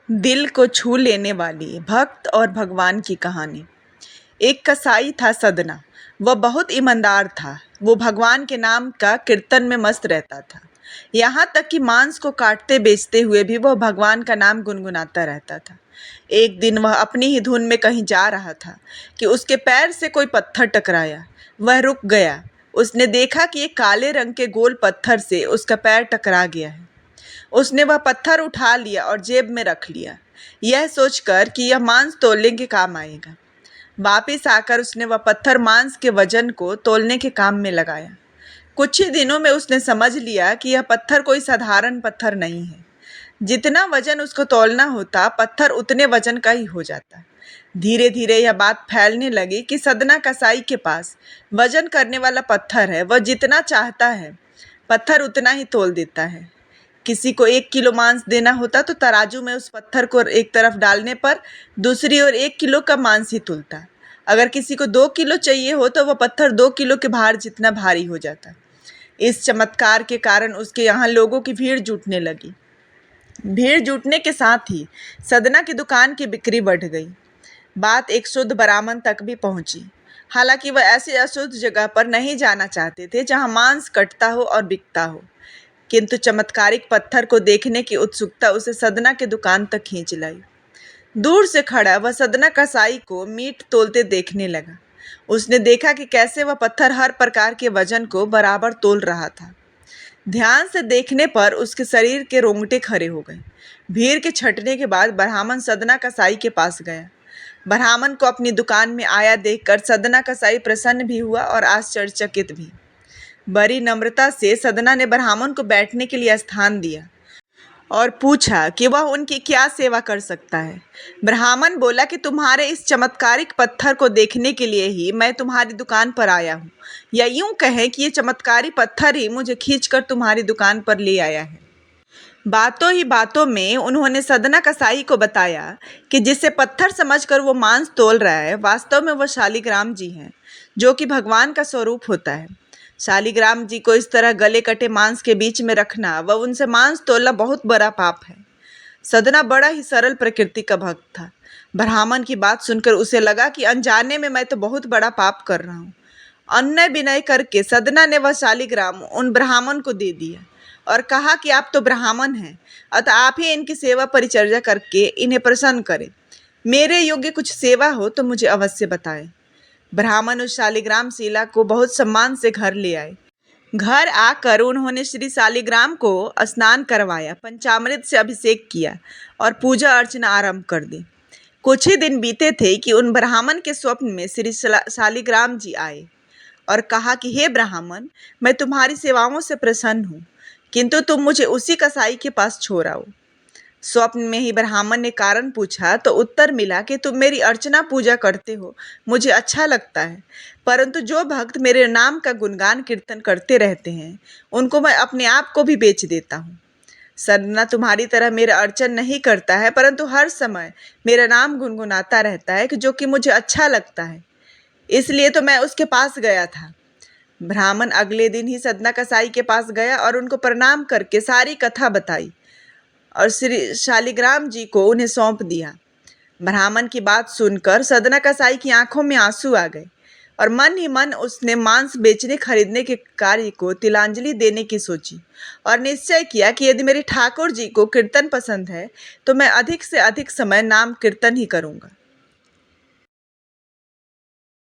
दिल को छू लेने वाली भक्त और भगवान की कहानी। एक कसाई था सदना। वह बहुत ईमानदार था। वो भगवान के नाम का कीर्तन में मस्त रहता था। यहाँ तक कि मांस को काटते बेचते हुए भी वह भगवान का नाम गुनगुनाता रहता था। एक दिन वह अपनी ही धुन में कहीं जा रहा था कि उसके पैर से कोई पत्थर टकराया। वह रुक गया। उसने देखा कि एक काले रंग के गोल पत्थर से उसका पैर टकरा गया है। उसने वह पत्थर उठा लिया और जेब में रख लिया, यह सोचकर कि यह मांस तौलने के काम आएगा। वापिस आकर उसने वह पत्थर मांस के वजन को तौलने के काम में लगाया। कुछ ही दिनों में उसने समझ लिया कि यह पत्थर कोई साधारण पत्थर नहीं है। जितना वजन उसको तौलना होता, पत्थर उतने वजन का ही हो जाता। धीरे धीरे यह बात फैलने लगी कि सदना कसाई के पास वजन करने वाला पत्थर है। वह जितना चाहता है पत्थर उतना ही तौल देता है। किसी को 1 किलो मांस देना होता तो तराजू में उस पत्थर को एक तरफ डालने पर दूसरी ओर 1 किलो का मांस ही तुलता। अगर किसी को 2 किलो चाहिए हो तो वह पत्थर 2 किलो के भार जितना भारी हो जाता। इस चमत्कार के कारण उसके यहाँ लोगों की भीड़ जुटने लगी। भीड़ जुटने के साथ ही सदना की दुकान की बिक्री बढ़ गई। बात एक शुद्ध ब्राह्मण तक भी पहुंची। हालांकि वह ऐसी अशुद्ध जगह पर नहीं जाना चाहते थे जहां मांस कटता हो और बिकता हो, किंतु चमत्कारिक पत्थर को देखने की उत्सुकता उसे सदना के दुकान तक खींच लाई। दूर से खड़ा वह सदना कसाई को मीट तोलते देखने लगा। उसने देखा कि कैसे वह पत्थर हर प्रकार के वजन को बराबर तोल रहा था। ध्यान से देखने पर उसके शरीर के रोंगटे खड़े हो गए। भीड़ के छंटने के बाद ब्राह्मण सदना कसाई के पास गया। ब्राह्मण को अपनी दुकान में आया देखकर सदना कसाई प्रसन्न भी हुआ और आश्चर्यचकित भी। बड़ी नम्रता से सदना ने ब्राह्मण को बैठने के लिए स्थान दिया और पूछा कि वह उनकी क्या सेवा कर सकता है। ब्राह्मण बोला कि तुम्हारे इस चमत्कारिक पत्थर को देखने के लिए ही मैं तुम्हारी दुकान पर आया हूँ, या यूं कहें कि ये चमत्कारी पत्थर ही मुझे खींचकर तुम्हारी दुकान पर ले आया है। बातों ही बातों में उन्होंने सदना कसाई को बताया कि जिसे पत्थर समझकर वो मांस तोल रहा है, वास्तव में वह शालिग्राम जी हैं, जो कि भगवान का स्वरूप होता है। शालिग्राम जी को इस तरह गले कटे मांस के बीच में रखना व उनसे मांस तोलना बहुत बड़ा पाप है। सदना बड़ा ही सरल प्रकृति का भक्त था। ब्राह्मण की बात सुनकर उसे लगा कि अनजाने में मैं तो बहुत बड़ा पाप कर रहा हूँ। अन्य विनय करके सदना ने वह शालिग्राम उन ब्राह्मण को दे दिया और कहा कि आप तो ब्राह्मण हैं, अतः आप ही इनकी सेवा परिचर्या करके इन्हें प्रसन्न करें। मेरे योग्य कुछ सेवा हो तो मुझे अवश्य बताएं। ब्राह्मण उस शालिग्राम शिला को बहुत सम्मान से घर ले आए। घर आकर उन्होंने श्री शालिग्राम को स्नान करवाया, पंचामृत से अभिषेक किया और पूजा अर्चना आरंभ कर दी। कुछ ही दिन बीते थे कि उन ब्राह्मण के स्वप्न में श्री शालिग्राम जी आए और कहा कि हे ब्राह्मण, मैं तुम्हारी सेवाओं से प्रसन्न हूँ, किंतु तुम मुझे उसी कसाई के पास छोड़ आओ। स्वप्न में ही ब्राह्मण ने कारण पूछा तो उत्तर मिला कि तुम मेरी अर्चना पूजा करते हो, मुझे अच्छा लगता है, परंतु जो भक्त मेरे नाम का गुणगान कीर्तन करते रहते हैं उनको मैं अपने आप को भी बेच देता हूँ। सदना तुम्हारी तरह मेरा अर्चन नहीं करता है, परंतु हर समय मेरा नाम गुनगुनाता रहता है कि जो कि मुझे अच्छा लगता है, इसलिए तो मैं उसके पास गया था। ब्राह्मण अगले दिन ही सदना कसाई के पास गया और उनको प्रणाम करके सारी कथा बताई और श्री शालिग्राम जी को उन्हें सौंप दिया। ब्राह्मण की बात सुनकर सदना कसाई की आंखों में आंसू आ गए और मन ही मन उसने मांस बेचने खरीदने के कार्य को तिलांजलि देने की सोची और निश्चय किया कि यदि मेरे ठाकुर जी को कीर्तन पसंद है तो मैं अधिक से अधिक समय नाम कीर्तन ही करूँगा।